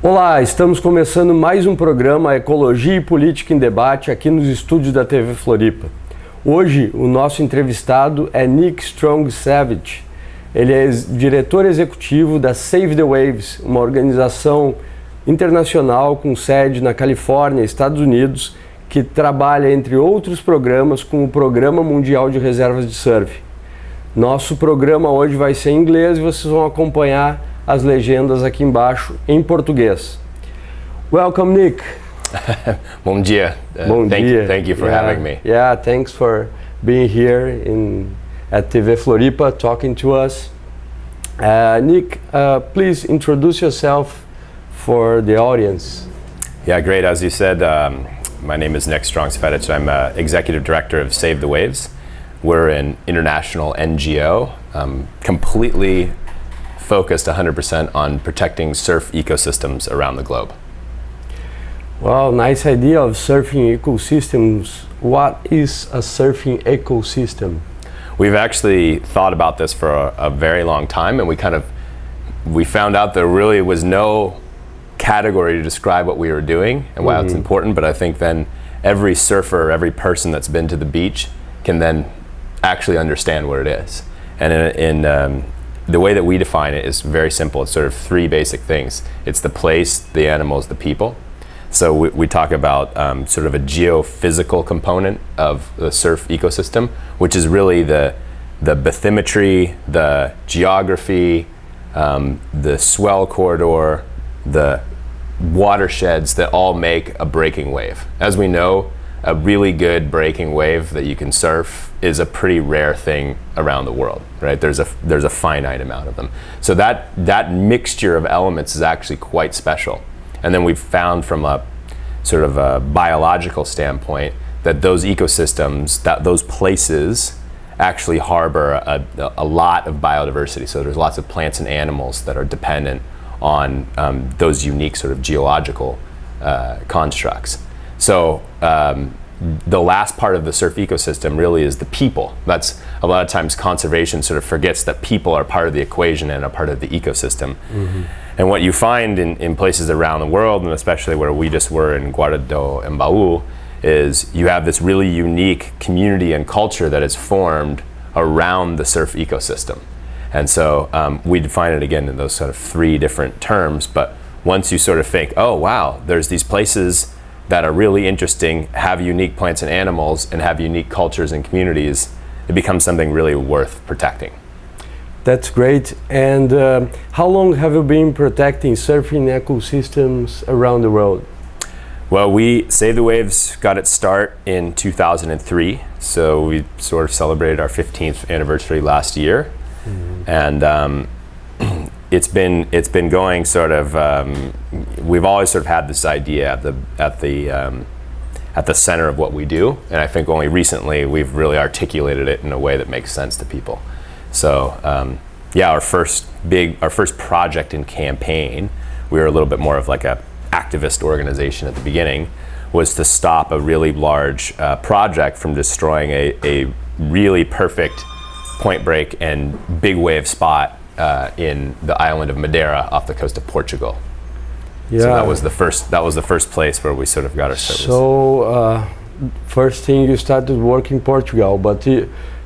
Olá, estamos começando mais um programa Ecologia e Política em Debate aqui nos estúdios da TV Floripa. Hoje o nosso entrevistado é Nik Strong Cvetich. Ele é diretor executivo da Save the Waves, uma organização internacional com sede na Califórnia, Estados Unidos, que trabalha, entre outros programas, com o Programa Mundial de Reservas de Surf. Nosso programa hoje vai ser em inglês e vocês vão acompanhar as legendas aqui embaixo em português. Welcome, Nik. Bom dia. Thank you for having me. Yeah, thanks for being here at TV Floripa talking to us. Nik, please introduce yourself for the audience. Yeah, great. As you said, my name is Nik Strong Cvetich. I'm Executive Director of Save the Waves. We're an international NGO, completely focused 100% on protecting surf ecosystems around the globe. Well, nice idea of surfing ecosystems. What is a surfing ecosystem? We've actually thought about this for a very long time, and we found out there really was no category to describe what we were doing and why it's important, but I think then every surfer, every person that's been to the beach can then actually understand what it is. And the way that we define it is very simple. It's sort of three basic things. It's the place, the animals, the people. So we talk about sort of a geophysical component of the surf ecosystem, which is really the bathymetry, the geography, the swell corridor, the watersheds that all make a breaking wave. As we know, a really good breaking wave that you can surf is a pretty rare thing around the world, right? There's a finite amount of them. So that mixture of elements is actually quite special. And then we've found from a sort of a biological standpoint that those ecosystems, that those places actually harbor a lot of biodiversity. So there's lots of plants and animals that are dependent on those unique sort of geological constructs. So the last part of the surf ecosystem really is the people. That's a lot of times conservation sort of forgets that people are part of the equation and a part of the ecosystem. And what you find in places around the world, and especially where we just were in Guarda do Embaú, is you have this really unique community and culture that is formed around the surf ecosystem. And so we define it again in those sort of three different terms, but once you sort of think, oh wow, there's these places that are really interesting, have unique plants and animals, and have unique cultures and communities, it becomes something really worth protecting. That's great. And how long have you been protecting surfing ecosystems around the world? Well, we Save the Waves got its start in 2003, so we sort of celebrated our 15th anniversary last year. And it's been going sort of. We've always sort of had this idea at the center of what we do, and I think only recently we've really articulated it in a way that makes sense to people. So our first project and campaign, we were a little bit more of like a activist organization at the beginning, was to stop a really large project from destroying a really perfect point break and big wave spot in the island of Madeira off the coast of Portugal. Yeah. So that was the first place where we sort of got our service. So first thing you started working in Portugal, but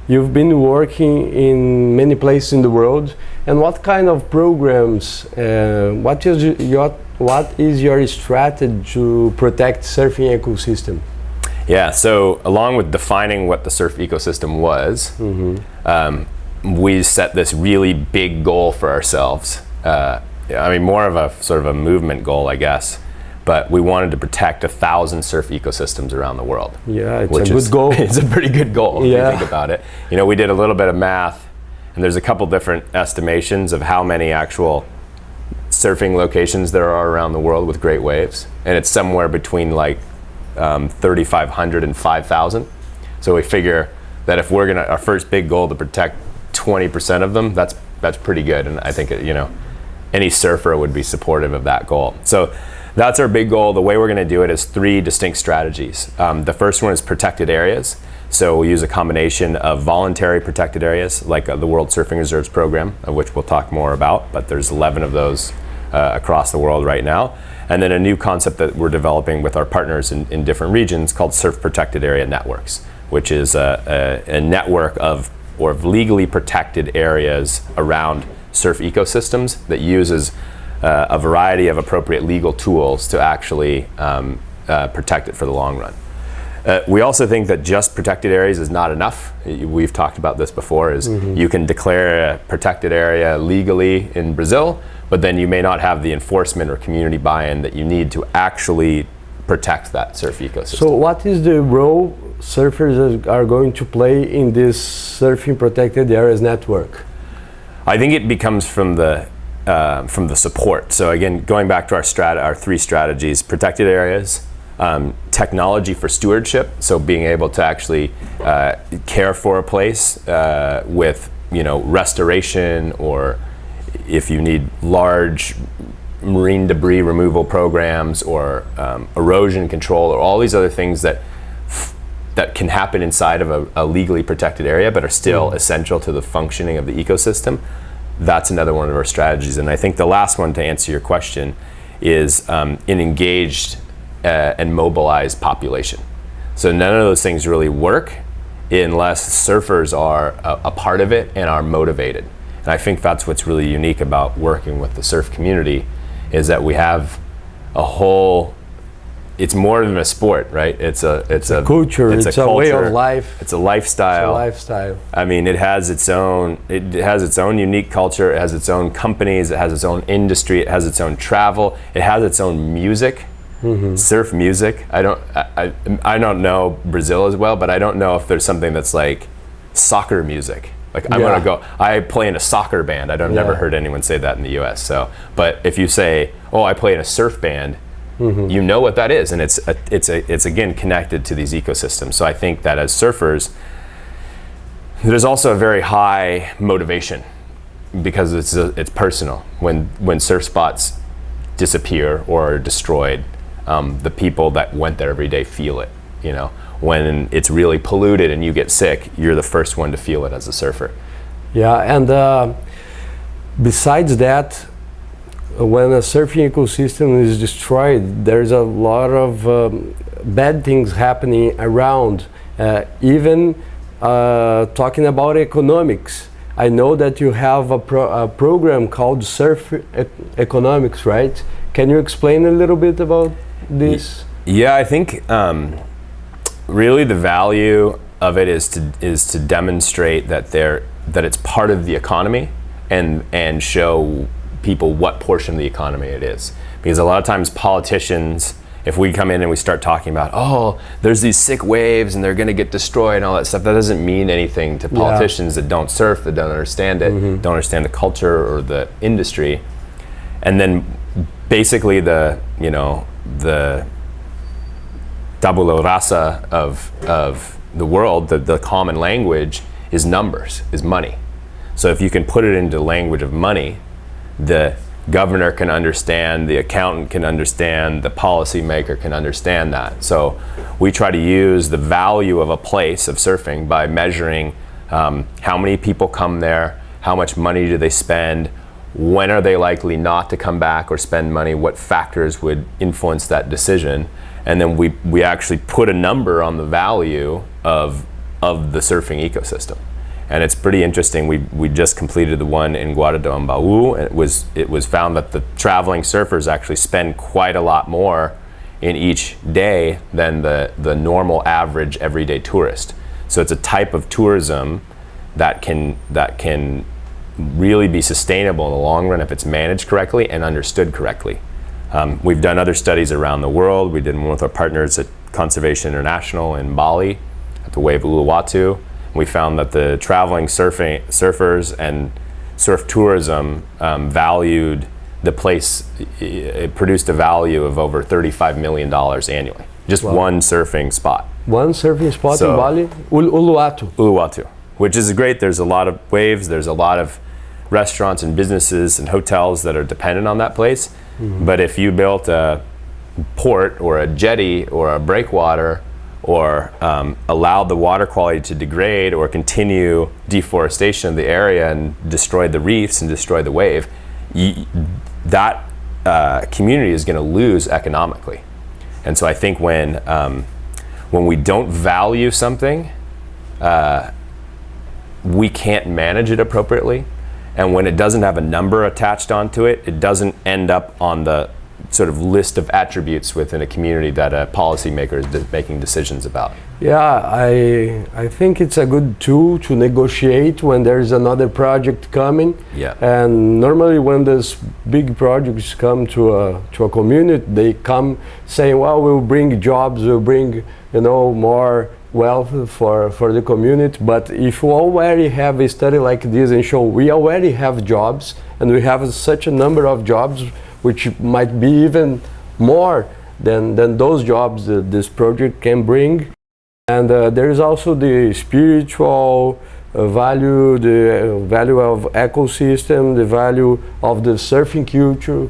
you've been working in many places in the world. And what kind of programs? What is your strategy to protect surfing ecosystem? Yeah, so along with defining what the surf ecosystem was, we set this really big goal for ourselves. More of a sort of a movement goal, I guess. But we wanted to protect 1,000 surf ecosystems around the world. Yeah, it's a good goal. It's a pretty good goal if you think about it. You know, we did a little bit of math, and there's a couple different estimations of how many actual surfing locations there are around the world with great waves, and it's somewhere between like 3,500 and 5,000. So we figure that if we're our first big goal to protect 20% of them, that's pretty good, and I think any surfer would be supportive of that goal. So that's our big goal. The way we're going to do it is three distinct strategies. The first one is protected areas. So we use a combination of voluntary protected areas, like the World Surfing Reserves program, of which we'll talk more about, but there's 11 of those across the world right now. And then a new concept that we're developing with our partners in different regions called surf protected area networks, which is a network of legally protected areas around surf ecosystems that uses a variety of appropriate legal tools to actually protect it for the long run. We also think that just protected areas is not enough. We've talked about this before, is you can declare a protected area legally in Brazil, but then you may not have the enforcement or community buy-in that you need to actually protect that surf ecosystem. So what is the role surfers are going to play in this surfing protected areas network? I think it becomes from the support. So again, going back to our three strategies: protected areas, technology for stewardship, so being able to actually care for a place with restoration, or if you need large marine debris removal programs, or erosion control, or all these other things that can happen inside of a legally protected area but are still essential to the functioning of the ecosystem. That's another one of our strategies. And I think the last one, to answer your question, is an engaged and mobilized population. So none of those things really work unless surfers are a part of it and are motivated. And I think that's what's really unique about working with the surf community, is that we have a whole, it's more than a sport, right? It's a culture, it's a culture, way of life. It's a lifestyle. I mean, it has its own unique culture. It has its own companies. It has its own industry. It has its own travel. It has its own music. Surf music. I don't know Brazil as well, but I don't know if there's something that's like soccer music. Like I play in a soccer band. I've never heard anyone say that in the U.S. So, but if you say, "Oh, I play in a surf band," you know what that is, and it's again connected to these ecosystems. So I think that as surfers, there's also a very high motivation, because it's personal. When surf spots disappear or are destroyed, the people that went there every day feel it. When it's really polluted and you get sick, you're the first one to feel it as a surfer. Yeah, and besides that, when a surfing ecosystem is destroyed, there's a lot of bad things happening around. Even talking about economics, I know that you have a program called Surf Economics, right? Can you explain a little bit about this? Yeah, I think really the value of it is to demonstrate that it's part of the economy, and show people what portion of the economy it is. Because a lot of times politicians, if we come in and we start talking about, oh, there's these sick waves and they're going to get destroyed and all that stuff, that doesn't mean anything to politicians that don't surf, that don't understand it, don't understand the culture or the industry. And then basically the tabula rasa of the world, the common language is numbers, is money. So if you can put it into language of money, the governor can understand, the accountant can understand, the policymaker can understand that. So we try to use the value of a place of surfing by measuring how many people come there, how much money do they spend, when are they likely not to come back or spend money, what factors would influence that decision, and then we actually put a number on the value of the surfing ecosystem. And it's pretty interesting. We just completed the one in Guarda do Ambaú, and it was found that the traveling surfers actually spend quite a lot more in each day than the normal average everyday tourist. So it's a type of tourism that can really be sustainable in the long run if it's managed correctly and understood correctly. We've done other studies around the world. We did one with our partners at Conservation International in Bali at the wave Uluwatu. We found that the traveling surfers and surf tourism valued the place. It produced a value of over $35 million annually. Just one surfing spot. One surfing spot in Bali? Uluwatu. Uluwatu, which is great. There's a lot of waves. There's a lot of restaurants and businesses and hotels that are dependent on that place. But if you built a port or a jetty or a breakwater, or allowed the water quality to degrade or continue deforestation of the area and destroy the reefs and destroy the wave, that community is going to lose economically. And so I think when we don't value something, we can't manage it appropriately. And when it doesn't have a number attached onto it, it doesn't end up on the sort of list of attributes within a community that a policymaker is making decisions about. Yeah, I think it's a good tool to negotiate when there's another project coming. Yeah. And normally when these big projects come to a community, they come saying, well, we'll bring jobs, we'll bring, more wealth for the community. But if we already have a study like this and show we already have jobs, and we have such a number of jobs which might be even more than those jobs that this project can bring. And there is also the spiritual value, the value of ecosystem, the value of the surfing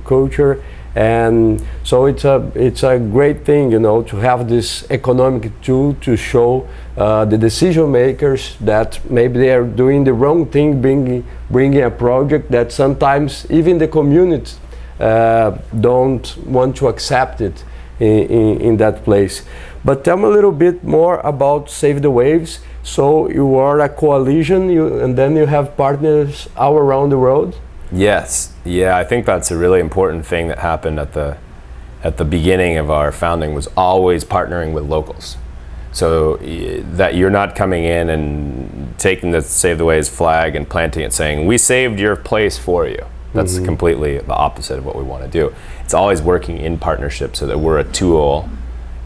culture. And so it's a great thing, to have this economic tool to show the decision makers that maybe they are doing the wrong thing, bringing a project that sometimes even the community don't want to accept it in that place. But tell me a little bit more about Save the Waves. So you are a coalition, and then you have partners all around the world? Yes, yeah, I think that's a really important thing that happened at the beginning of our founding, was always partnering with locals. So that you're not coming in and taking the Save the Waves flag and planting it saying, we saved your place for you. That's completely the opposite of what we want to do. It's always working in partnership so that we're a tool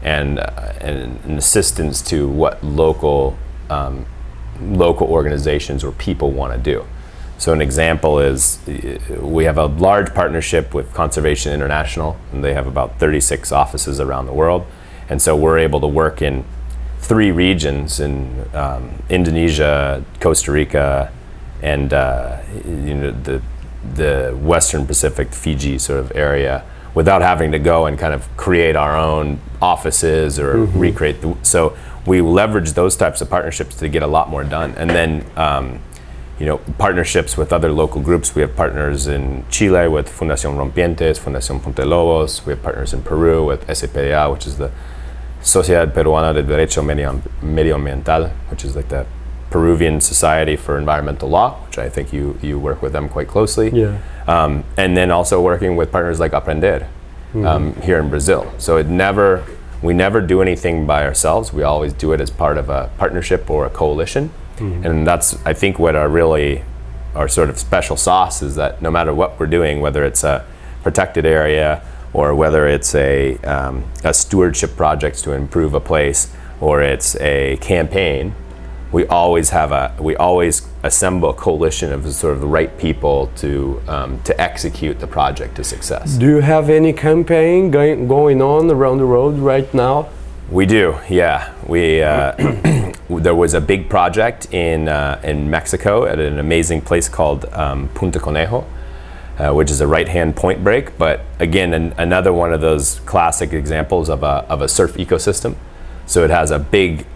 and an assistance to what local organizations or people want to do. So an example is we have a large partnership with Conservation International, and they have about 36 offices around the world. And so we're able to work in 3 regions in Indonesia, Costa Rica, and the Western Pacific, Fiji sort of area, without having to go and kind of create our own offices or recreate. So we leverage those types of partnerships to get a lot more done. And then partnerships with other local groups. We have partners in Chile with Fundación Rompientes, Fundación Punta Lobos. We have partners in Peru with SPDA, which is the Sociedad Peruana de Derecho Medioambiental, which is like the Peruvian Society for Environmental Law, which I think you work with them quite closely. Yeah. And then also working with partners like Aprender here in Brazil. So we never do anything by ourselves. We always do it as part of a partnership or a coalition. And that's, I think, what our sort of special sauce is, that no matter what we're doing, whether it's a protected area or whether it's a stewardship project to improve a place, or it's a campaign, we always assemble a coalition of sort of the right people to execute the project to success. Do you have any campaign going on around the world right now? We do, yeah. We there was a big project in Mexico at an amazing place called Punta Conejo, which is a right-hand point break. But again, another one of those classic examples of a surf ecosystem. So it has a big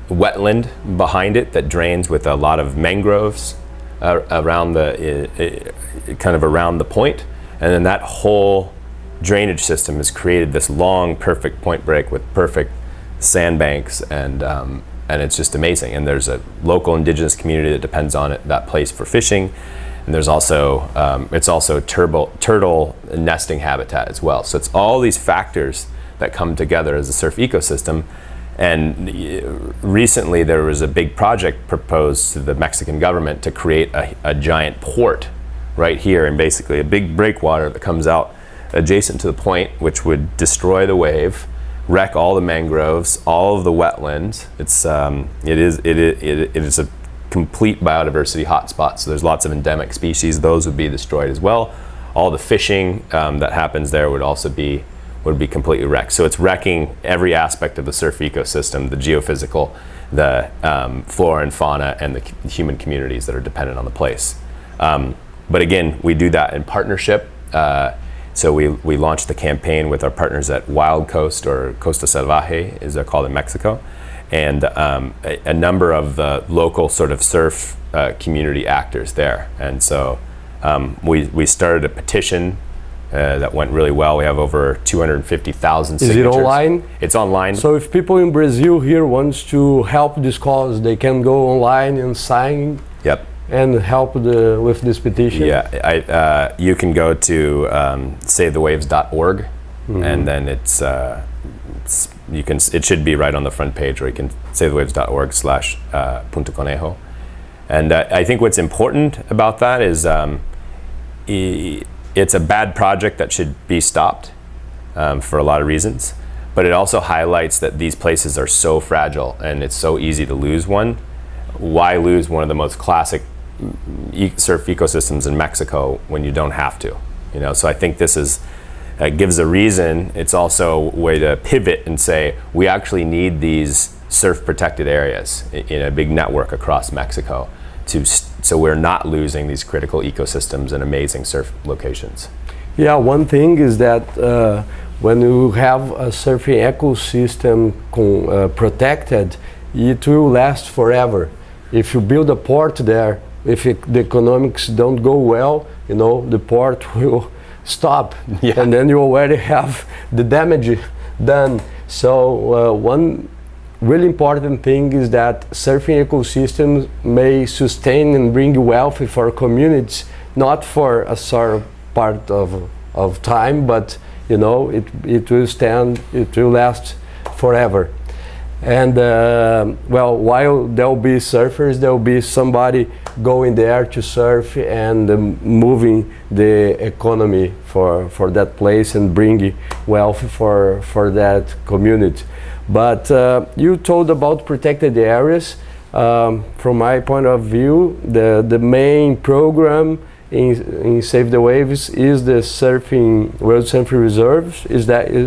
wetland behind it that drains with a lot of mangroves around the point, and then that whole drainage system has created this long, perfect point break with perfect sandbanks, and it's just amazing. And there's a local indigenous community that depends on that place for fishing, and there's also it's also turtle nesting habitat as well. So it's all these factors that come together as a surf ecosystem. And recently there was a big project proposed to the Mexican government to create a giant port right here, and basically a big breakwater that comes out adjacent to the point, which would destroy the wave, wreck all the mangroves, all of the wetlands. It is a complete biodiversity hotspot. So there's lots of endemic species; those would be destroyed as well. All the fishing that happens there would be completely wrecked. So it's wrecking every aspect of the surf ecosystem, the geophysical, the flora and fauna, and the human communities that are dependent on the place. But again, we do that in partnership. So we launched the campaign with our partners at Wild Coast, or Costa Salvaje, as they're called in Mexico, and a number of the local sort of surf community actors there. And so we started a petition that went really well. We have over 250,000 signatures. Is it online? It's online. So if people in Brazil here wants to help this cause, they can go online and sign. Yep. And help with this petition. Yeah, you can go to savethewaves.org, and then it should be right on the front page, or you can savethewaves.org/Punto Conejo. And I think what's important about that is it's a bad project that should be stopped for a lot of reasons, but it also highlights that these places are so fragile and it's so easy to lose one. Why lose one of the most classic surf ecosystems in Mexico when you don't have to? You know, so I think this is gives a reason. It's also a way to pivot and say we actually need these surf protected areas in a big network across Mexico so we're not losing these critical ecosystems and amazing surf locations. Yeah, one thing is that when you have a surfing ecosystem protected, it will last forever. If you build a port there, if the economics don't go well, you know, the port will stop, and then you already have the damage done. So one really important thing is that surfing ecosystems may sustain and bring wealth for communities, not for a short part of time, but you know, it will stand, it will last forever. And well, while there'll be surfers, there'll be somebody going there to surf and moving the economy for that place and bring wealth for that community. But you told about protected areas. From my point of view, the main program in Save the Waves is the World Surfing Reserves.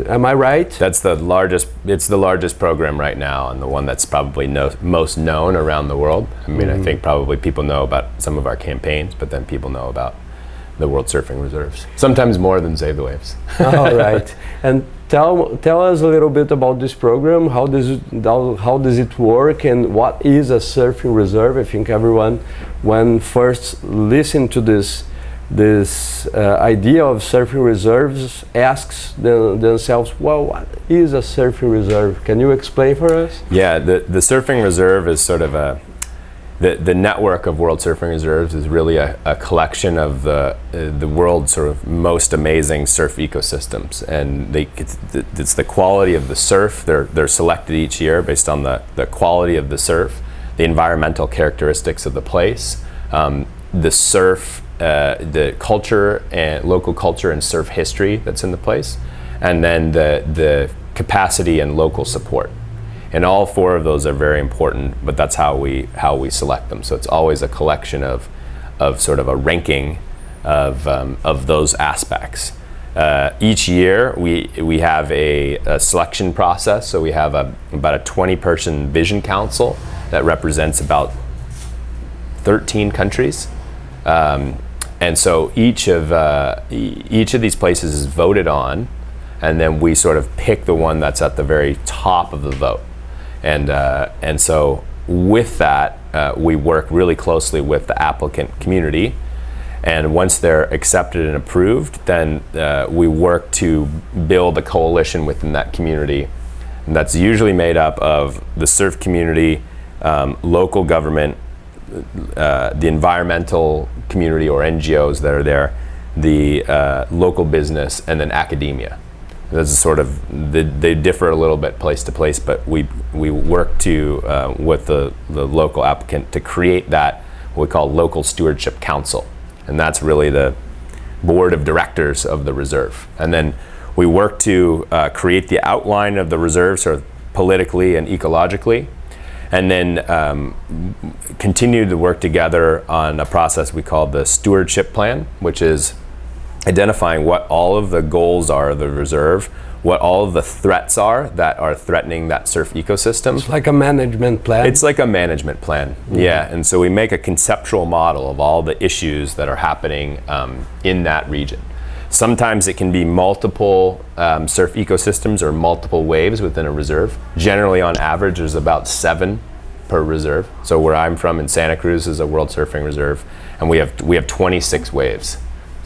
Am I right? That's the largest. It's the largest program right now, and the one that's probably most known around the world. I mean, I think probably people know about some of our campaigns, but then people know about the World Surfing Reserves. Sometimes more than Save the Waves. All right. And tell us a little bit about this program. How does it work, and what is a surfing reserve? I think everyone, when first listen to this idea of surfing reserves, asks themselves, well, what is a surfing reserve? Can you explain for us? Yeah, the surfing reserve is sort of the network of World Surfing Reserves is really a collection of the world's sort of most amazing surf ecosystems, and it's the quality of the surf. They're selected each year based on the quality of the surf, the environmental characteristics of the place, the surf, the culture and local culture and surf history that's in the place, and then the capacity and local support. And all four of those are very important, but that's how we select them. So it's always a collection of sort of a ranking of those aspects. Each year we have a selection process. So we have about a 20-person vision council that represents about 13 countries. And so each of these places is voted on, and then we sort of pick the one that's at the very top of the vote. And so with that, we work really closely with the applicant community, and once they're accepted and approved, then we work to build a coalition within that community, and that's usually made up of the surf community, local government, the environmental community or NGOs that are there, the local business, and then academia. That's sort of they differ a little bit place to place, but we work with the local applicant to create that what we call local stewardship council, and that's really the board of directors of the reserve. And then we work to create the outline of the reserve, sort of politically and ecologically, and then continue to work together on a process we call the stewardship plan, which is identifying what all of the goals are of the reserve, what all of the threats are that are threatening that surf ecosystem. It's like a management plan. It's like a management plan, yeah. And so we make a conceptual model of all the issues that are happening in that region. Sometimes it can be multiple surf ecosystems or multiple waves within a reserve. Generally, on average, there's about 7 per reserve. So where I'm from in Santa Cruz is a World Surfing Reserve, and we have 26 waves.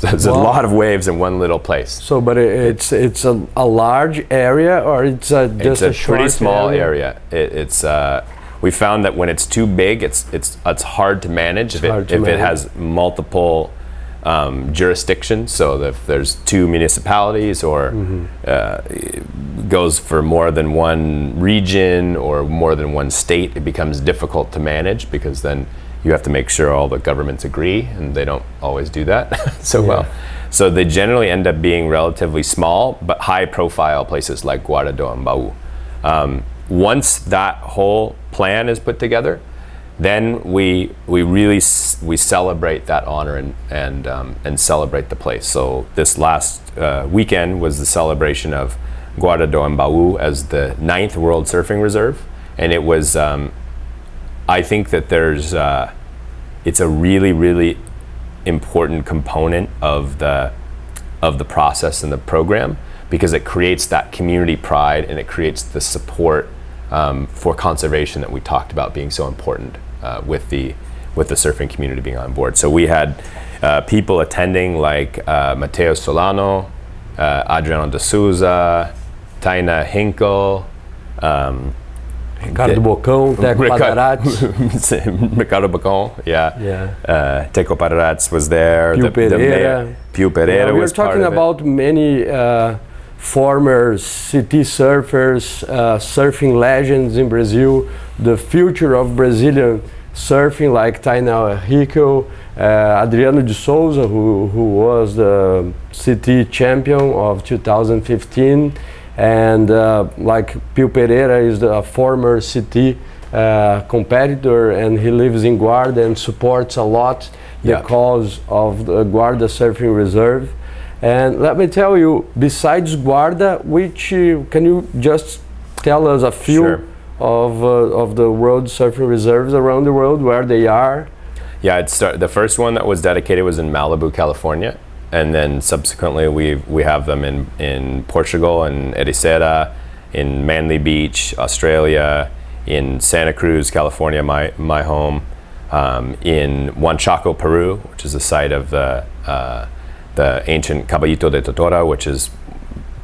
So there's a lot of waves in one little place. So, but it's a large area, or it's just a short pretty small area. We found that when it's too big, it's hard to manage if it has multiple jurisdictions. So if there's two municipalities, or goes for more than one region or more than one state, it becomes difficult to manage, because then you have to make sure all the governments agree, and they don't always do that so well. So they generally end up being relatively small but high profile places like Guarda do Ambaú. Once that whole plan is put together, then we really celebrate that honor and celebrate the place. So this last weekend was the celebration of Guarda do Ambaú as the 9th World Surfing Reserve, and it was I think that it's a really, really important component of the process and the program, because it creates that community pride, and it creates the support for conservation that we talked about being so important with the surfing community being on board. So we had people attending like Matteo Solano, Adriano de Souza, Taina Hinkle, Ricardo Bocão, Teco Padarats. Ricardo Bocão, Teco Padarats was there. Pio Pereira. Pio Pereira was part of it. We're talking about many former city surfers, surfing legends in Brazil, the future of Brazilian surfing, like Taina Hinkle, Adriano de Souza, who was the city champion of 2015. And like Pio Pereira is the former CT competitor, and he lives in Guarda and supports a lot the cause of the Guarda Surfing Reserve. And let me tell you, besides Guarda, which can you just tell us a few of the World Surfing Reserves around the world, where they are? Yeah, the first one that was dedicated was in Malibu, California. And then subsequently we have them in Portugal, in Ericeira, in Manly Beach, Australia, in Santa Cruz, California, my home, in Huanchaco, Peru, which is the site of the ancient Caballito de Totora, which is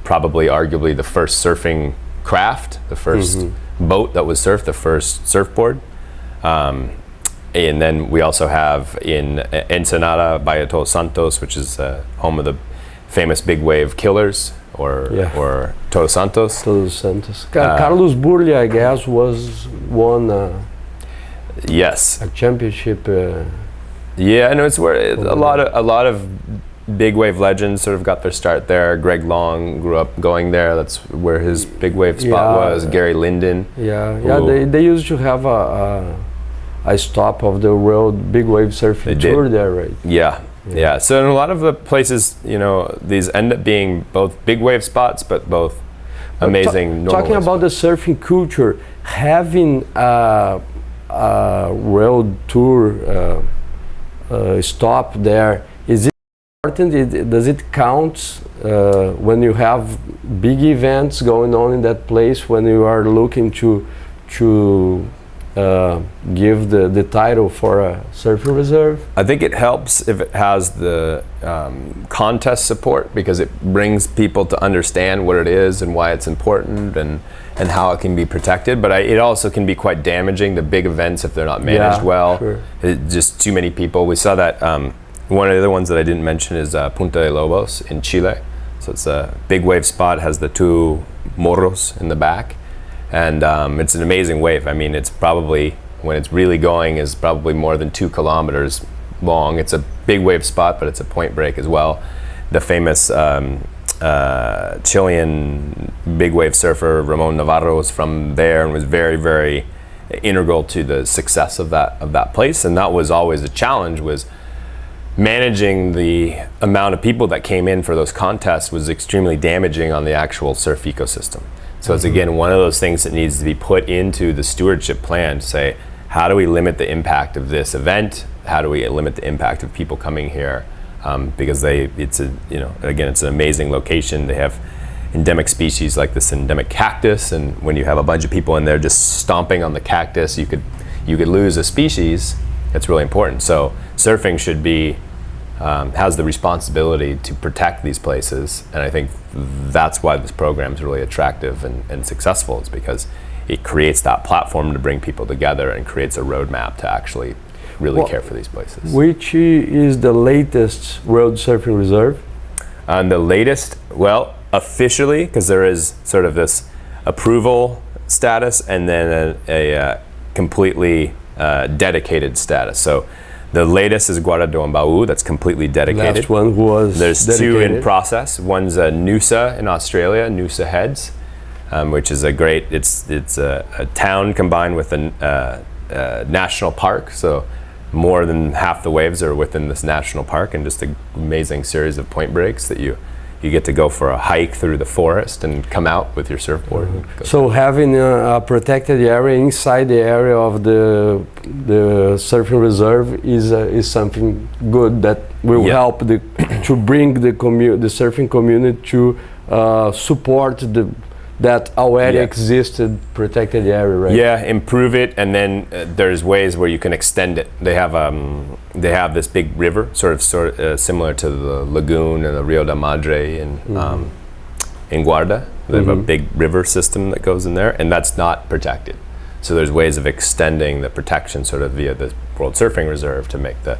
probably arguably the first surfing craft, the first boat that was surfed, the first surfboard. And then we also have in Ensenada, Bahia Todos Santos, which is home of the famous big wave killers, or Todos Santos. Todos Santos. Carlos Burle, I guess, won a championship. Yeah, I know it's where a lot of big wave legends sort of got their start there. Greg Long grew up going there. That's where his big wave spot was. Gary Linden. They used to have a stop of the World Big Wave Surfing Tour there, right? Yeah. So in a lot of the places, these end up being both big wave spots, but both amazing. Talking about the surfing culture, having a World Tour stop there, is it important? Does it count when you have big events going on in that place, when you are looking to give the title for a surfing reserve? I think it helps if it has the contest support, because it brings people to understand what it is and why it's important and how it can be protected. But it also can be quite damaging, the big events, if they're not managed well. Sure. Just too many people. We saw that one of the other ones that I didn't mention is Punta de Lobos in Chile. So it's a big wave spot, has the two morros in the back. And it's an amazing wave. I mean, it's probably, when it's really going, is probably more than 2 kilometers long. It's a big wave spot, but it's a point break as well. The famous Chilean big wave surfer Ramon Navarro was from there and was very, very integral to the success of that place. And that was always a challenge, was managing the amount of people that came in for those contests was extremely damaging on the actual surf ecosystem. So it's again one of those things that needs to be put into the stewardship plan to say, how do we limit the impact of this event? How do we limit the impact of people coming here? Because it's an amazing location. They have endemic species like this endemic cactus, and when you have a bunch of people in there just stomping on the cactus, you could lose a species. It's really important. So surfing should be has the responsibility to protect these places, and I think that's why this program is really attractive and successful, is because it creates that platform to bring people together and creates a roadmap to actually really care for these places. Which is the latest World Surfing Reserve? And the latest, well, officially, because there is sort of this approval status and then a completely dedicated status. So the latest is Guarda do Ambaú, that's completely dedicated. Last one was There's dedicated. 2 in process. One's Noosa in Australia, Noosa Heads, which is a great, it's a town combined with a national park. So more than half the waves are within this national park, and just an amazing series of point breaks that you get to go for a hike through the forest and come out with your surfboard. So having a protected area inside the area of the surfing reserve is something good that will help to bring the surfing community to support that already existed protected area, right? Yeah, improve it, and then there's ways where you can extend it. They have this big river, sort of similar to the lagoon and the Rio da Madre in Guarda. They have a big river system that goes in there, and that's not protected. So there's ways of extending the protection sort of via the World Surfing Reserve to make the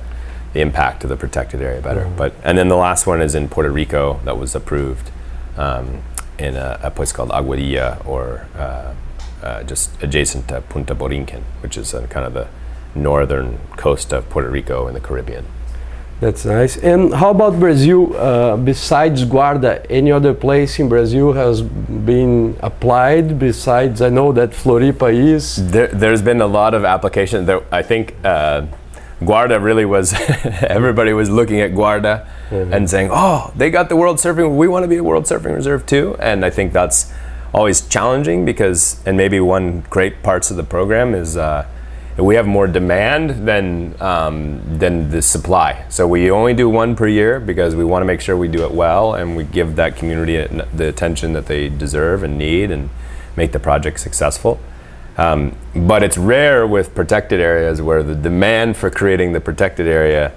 impact of the protected area better. And then the last one is in Puerto Rico that was approved. In a place called Aguadilla, or just adjacent to Punta Borinquen, which is kind of the northern coast of Puerto Rico in the Caribbean. That's nice. And how about Brazil? Besides Guarda, any other place in Brazil has been applied? Besides, I know that Floripa is. There's been a lot of application. I think Guarda really was, everybody was looking at Guarda and saying, oh, they got the World Surfing, we want to be a World Surfing Reserve too. And I think that's always challenging because, and maybe one great parts of the program is we have more demand than the supply. So we only do one per year because we want to make sure we do it well and we give that community the attention that they deserve and need and make the project successful. But it's rare with protected areas where the demand for creating the protected area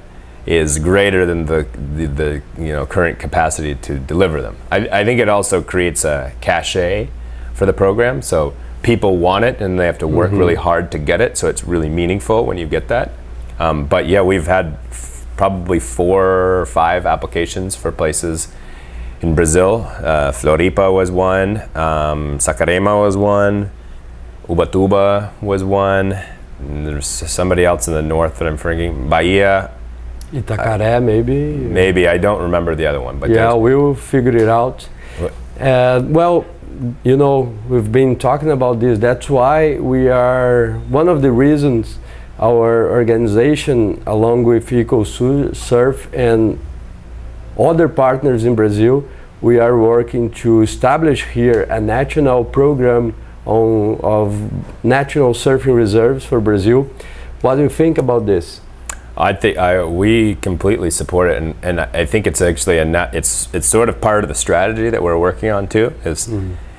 is greater than the current capacity to deliver them. I think it also creates a cachet for the program, so people want it and they have to work really hard to get it, so it's really meaningful when you get that. But yeah, we've had probably 4 or 5 applications for places in Brazil. Floripa was one, Saquarema was one, Ubatuba was one, and there's somebody else in the north that I'm forgetting. Bahia. Itacaré, maybe? Maybe, I don't remember the other one. But yeah, we'll figure it out. Well, we've been talking about this. That's why one of the reasons our organization, along with EcoSurf and other partners in Brazil, we are working to establish here a national program of natural surfing reserves for Brazil. What do you think about this? I think we completely support it, and I think it's actually it's sort of part of the strategy that we're working on too. Is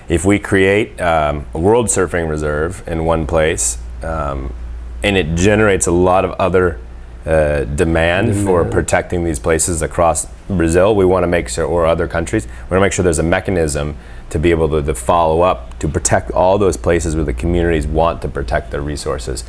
if we create a World Surfing Reserve in one place, and it generates a lot of other demand for protecting these places across Brazil, we want to make sure, or other countries, we want to make sure there's a mechanism to be able to follow up to protect all those places where the communities want to protect their resources.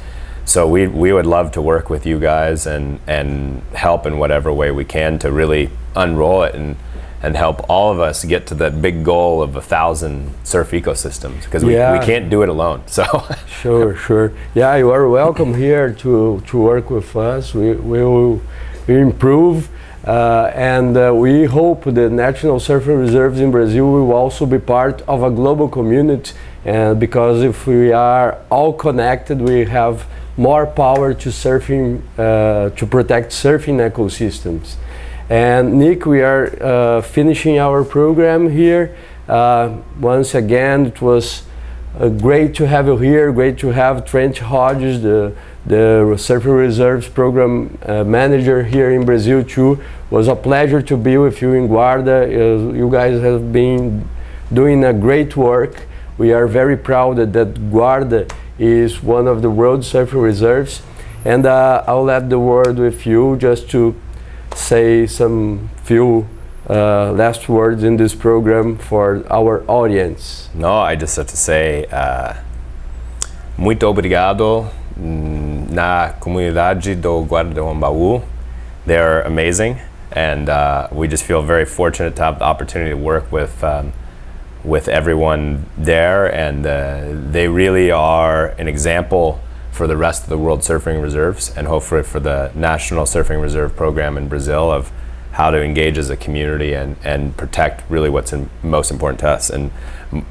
So we would love to work with you guys and help in whatever way we can to really unroll it and help all of us get to that big goal of 1,000 surf ecosystems, because we can't do it alone. So Sure. Yeah, you are welcome here to work with us. We will improve. And we hope the national surfing reserves in Brazil will also be part of a global community, because if we are all connected, we have more power to surfing, to protect surfing ecosystems. And Nik, we are finishing our program here. Once again, it was great to have you here, great to have Trent Hodges, the Surfing Reserves Program Manager here in Brazil too. It was a pleasure to be with you in Guarda. You guys have been doing a great work. We are very proud that Guarda is one of the World Surfing Reserves. And I'll let the word with you just to say some few last words in this program for our audience. No, I just have to say muito obrigado na comunidade do Guarda do Baú. They're amazing, and we just feel very fortunate to have the opportunity to work with everyone there, and they really are an example for the rest of the World Surfing Reserves, and hopefully for the National Surfing Reserve Program in Brazil, of how to engage as a community and protect really what's most important to us. And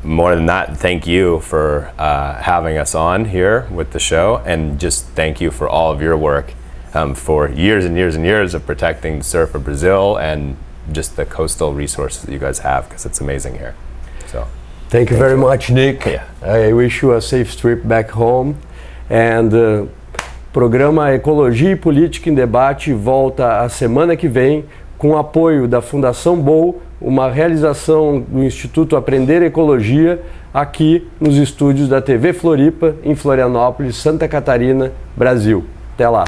more than that, thank you for having us on here with the show, and just thank you for all of your work for years and years and years of protecting the surf of Brazil and just the coastal resources that you guys have, because it's amazing here. So, thank you very much, Nick. Yeah. I wish you a safe trip back home. And programa Ecologia e Política em Debate volta a semana que vem com apoio da Fundação Bol, uma realização do Instituto Aprender Ecologia, aqui nos estúdios da TV Floripa, em Florianópolis, Santa Catarina, Brasil. Até lá!